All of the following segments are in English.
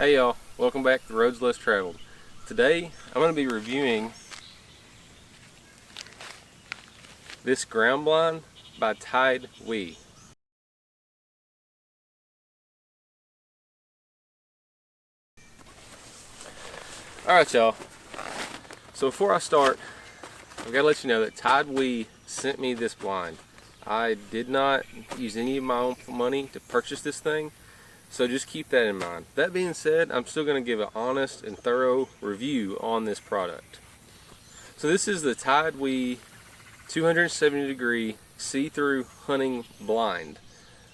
Hey y'all, welcome back to Roads Less Traveled. Today I'm going to be reviewing this ground blind by TideWe. Alright y'all, so before I start, I've got to let you know that TideWe sent me this blind. I did not use any of my own money to purchase this thing. So just keep that in mind. That being said, I'm still going to give an honest and thorough review on this product. So this is the TideWe 270 degree see-through hunting blind.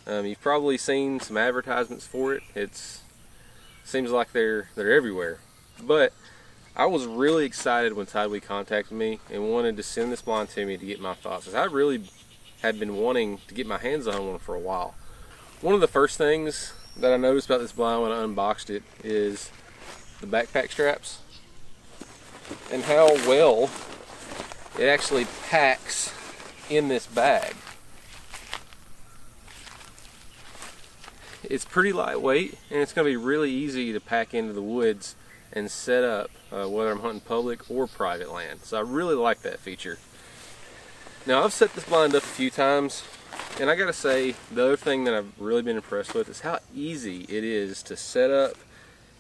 You've probably seen some advertisements for it. It seems like they're everywhere. But I was really excited when TideWe contacted me and wanted to send this blind to me to get my thoughts, because I really had been wanting to get my hands on one for a while. One of the first things that I noticed about this blind when I unboxed it is the backpack straps and how well it actually packs in this bag. It's pretty lightweight, and it's going to be really easy to pack into the woods and set up, whether I'm hunting public or private land. So I really like that feature. Now, I've set this blind up a few times, and I gotta say, the other thing that I've really been impressed with is how easy it is to set up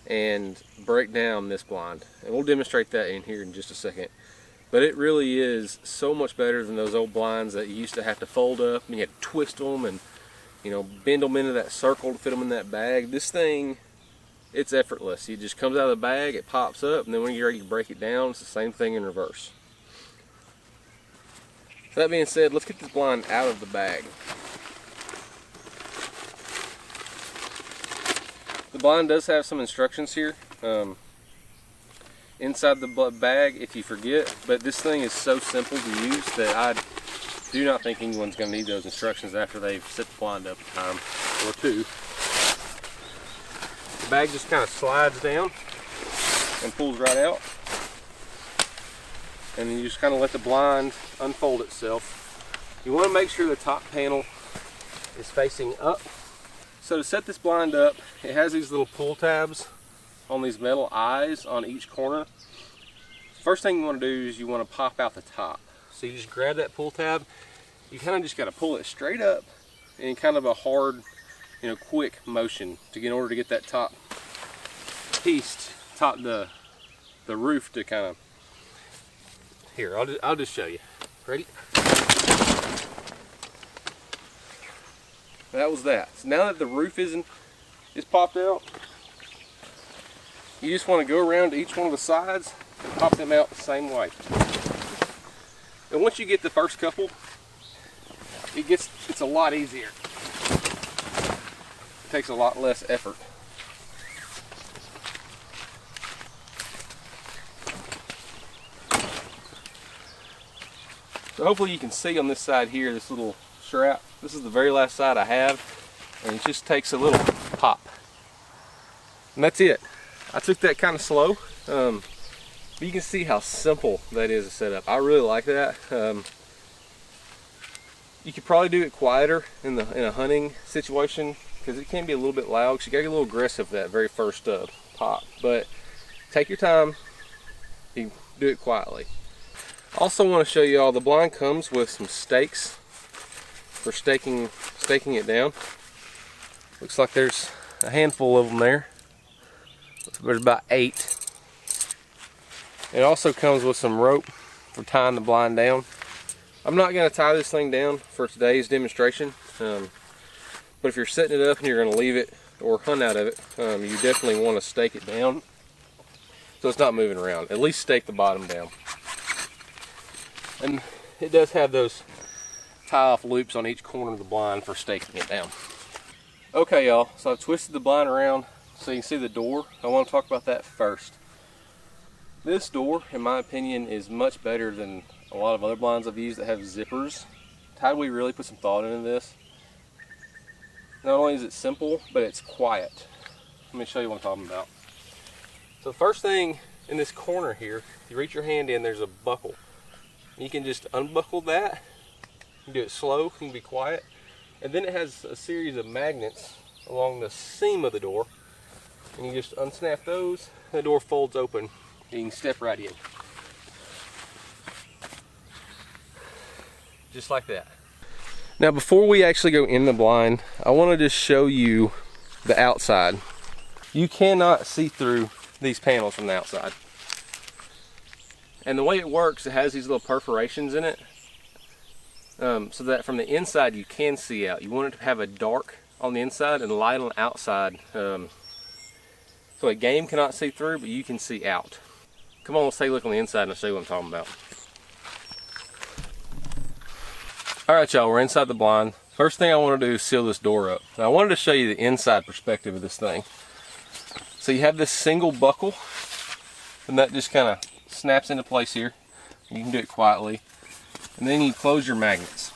and break down this blind. And we'll demonstrate that in here in just a second. But it really is so much better than those old blinds that you used to have to fold up and you had to twist them and, you know, bend them into that circle to fit them in that bag. This thing, it's effortless. It just comes out of the bag, it pops up, and then when you're ready to break it down, it's the same thing in reverse. That being said, let's get this blind out of the bag. The blind does have some instructions here inside the bag if you forget, but this thing is so simple to use that I do not think anyone's going to need those instructions after they've set the blind up a time or two. The bag just kind of slides down and pulls right out. And then you just kind of let the blind unfold itself. You want to make sure the top panel is facing up. So to set this blind up, it has these little pull tabs on these metal eyes on each corner. First thing you want to do is you want to pop out the top. So you just grab that pull tab, you kind of just got to pull it straight up in kind of a hard, quick motion in order to get that top piece, the roof to kind of. Here, I'll just show you. Ready? That was that. So now that the roof is popped out, you just want to go around to each one of the sides and pop them out the same way. And once you get the first couple, it's a lot easier. It takes a lot less effort. So hopefully you can see on this side here, this little strap. This is the very last side I have, and it just takes a little pop. And that's it. I took that kind of slow, but you can see how simple that is to set up. I really like that. You could probably do it quieter in a hunting situation, because it can be a little bit loud, because you gotta get a little aggressive that very first pop. But take your time, you do it quietly. Also want to show you all, the blind comes with some stakes for staking it down. Looks like there's a handful of them there. There's about 8. It also comes with some rope for tying the blind down. I'm not going to tie this thing down for today's demonstration, but if you're setting it up and you're going to leave it or hunt out of it, you definitely want to stake it down so it's not moving around. At least stake the bottom down. And it does have those tie-off loops on each corner of the blind for staking it down. Okay y'all, so I've twisted the blind around so you can see the door. I want to talk about that first. This door, in my opinion, is much better than a lot of other blinds I've used that have zippers. TideWe really put some thought into this. Not only is it simple, but it's quiet. Let me show you what I'm talking about. So the first thing in this corner here, if you reach your hand in, there's a buckle. You can just unbuckle that. You can do it slow, you can be quiet. And then it has a series of magnets along the seam of the door and you just unsnap those, the door folds open, and you can step right in. Just like that. Now before we actually go in the blind, I want to just show you the outside. You cannot see through these panels from the outside. And the way it works, it has these little perforations in it, so that from the inside you can see out. You want it to have a dark on the inside and light on the outside, so a game cannot see through, but you can see out. Come on, let's take a look on the inside and I'll show you what I'm talking about. Alright y'all, we're inside the blind. First thing I want to do is seal this door up. Now I wanted to show you the inside perspective of this thing. So you have this single buckle, and that just kind of snaps into place here. You can do it quietly. And then you close your magnets.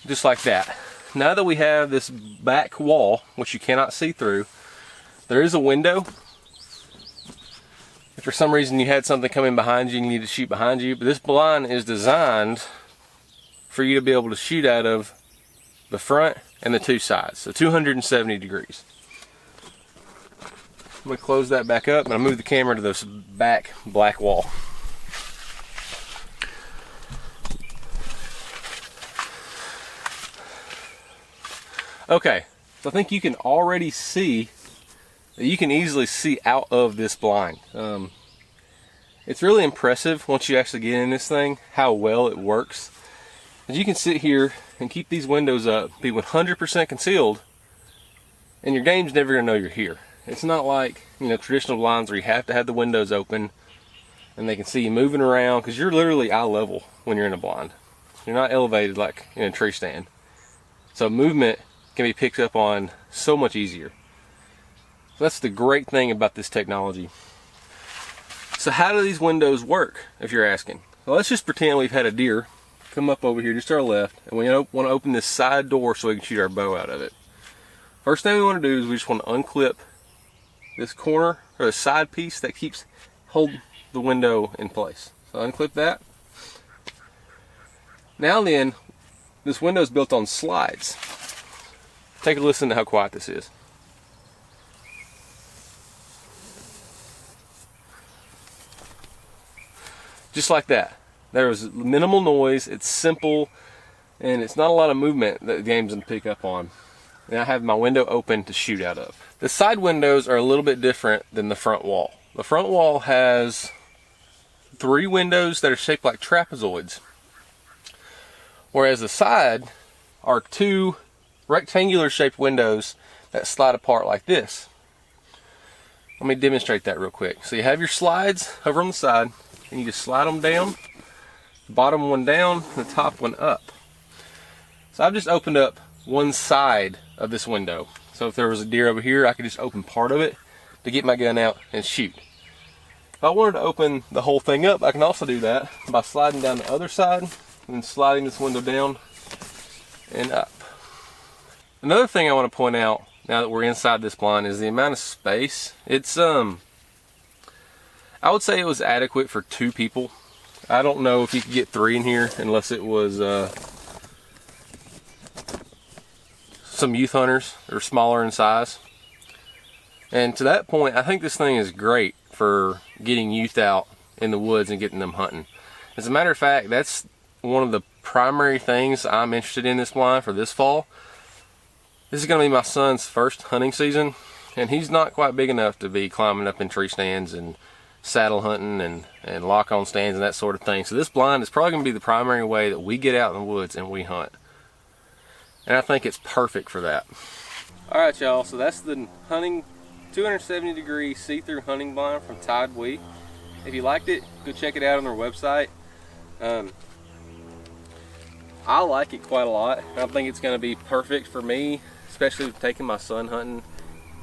Just like that. Now that we have this back wall, which you cannot see through, there is a window. If for some reason you had something coming behind you and you need to shoot behind you, but this blind is designed for you to be able to shoot out of the front and the two sides, so 270 degrees. I'm going to close that back up and I'll move the camera to this back black wall. Okay, so I think you can already see that you can easily see out of this blind. It's really impressive once you actually get in this thing how well it works. As you can sit here and keep these windows up, be 100% concealed, and your game's never going to know you're here. It's not like, you know, traditional blinds where you have to have the windows open and they can see you moving around, because you're literally eye level when you're in a blind. You're not elevated like in a tree stand. So movement can be picked up on so much easier. So that's the great thing about this technology. So how do these windows work, if you're asking? Well, let's just pretend we've had a deer come up over here just to our left, and we want to open this side door so we can shoot our bow out of it. First thing we want to do is we just want to unclip this corner or the side piece that keeps hold the window in place. So unclip that. Now then, this window is built on slides. Take a listen to how quiet this is. Just like that. There was minimal noise, it's simple, and it's not a lot of movement that the game's gonna pick up on. And I have my window open to shoot out of. The side windows are a little bit different than the front wall. The front wall has 3 windows that are shaped like trapezoids, whereas the side are 2 rectangular shaped windows that slide apart like this. Let me demonstrate that real quick. So you have your slides over on the side, and you just slide them down, the bottom one down, the top one up. So I've just opened up one side of this window. So if there was a deer over here, I could just open part of it to get my gun out and shoot. If I wanted to open the whole thing up, I can also do that by sliding down the other side and sliding this window down and up. Another thing I want to point out now that we're inside this blind is the amount of space. It's I would say it was adequate for 2 people. I don't know if you could get 3 in here unless it was some youth hunters or smaller in size. And to that point, I think this thing is great for getting youth out in the woods and getting them hunting. As a matter of fact, that's one of the primary things I'm interested in this blind for this fall. This is going to be my son's first hunting season, and he's not quite big enough to be climbing up in tree stands and saddle hunting and lock on stands and that sort of thing. So this blind is probably going to be the primary way that we get out in the woods and we hunt. And I think it's perfect for that. Alright y'all, so that's the hunting 270 degree see-through hunting blind from TideWe. If you liked it, go check it out on their website. I like it quite a lot. I think it's going to be perfect for me, especially taking my son hunting.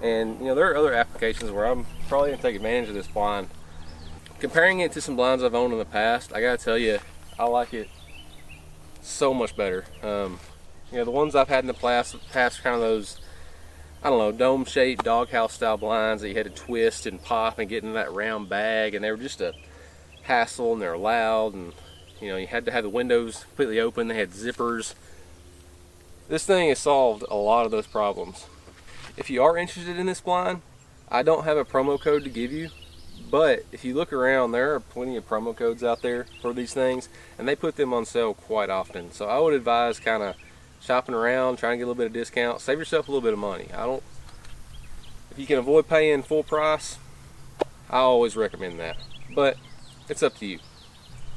And you know, there are other applications where I'm probably going to take advantage of this blind. Comparing it to some blinds I've owned in the past, I gotta tell you, I like it so much better. You know, the ones I've had in the past kind of those, I don't know, dome-shaped doghouse style blinds that you had to twist and pop and get in that round bag, and they were just a hassle, and they're loud, and you know, you had to have the windows completely open. They had zippers. This thing has solved a lot of those problems. If you are interested in this blind, I don't have a promo code to give you, but if you look around, there are plenty of promo codes out there for these things, and they put them on sale quite often. So I would advise kind of shopping around, trying to get a little bit of discount, save yourself a little bit of money. If you can avoid paying full price, I always recommend that, but it's up to you.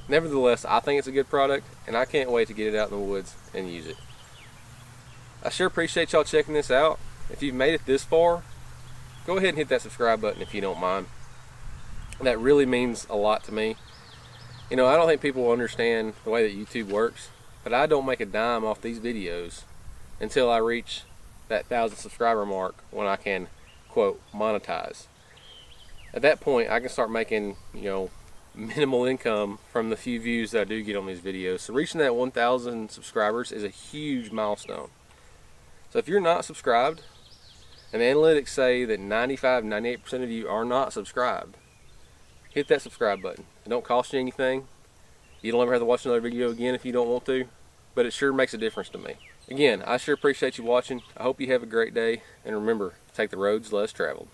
Nevertheless, I think it's a good product, and I can't wait to get it out in the woods and use it. I sure appreciate y'all checking this out. If you've made it this far, go ahead and hit that subscribe button if you don't mind. That really means a lot to me. You know, I don't think people will understand the way that YouTube works, but I don't make a dime off these videos until I reach that 1,000 subscriber mark, when I can, quote, monetize. At that point, I can start making, minimal income from the few views that I do get on these videos. So reaching that 1,000 subscribers is a huge milestone. So if you're not subscribed, and the analytics say that 95-98% of you are not subscribed, hit that subscribe button. It don't cost you anything. You don't ever have to watch another video again if you don't want to, but it sure makes a difference to me. Again, I sure appreciate you watching. I hope you have a great day, and remember, take the roads less traveled.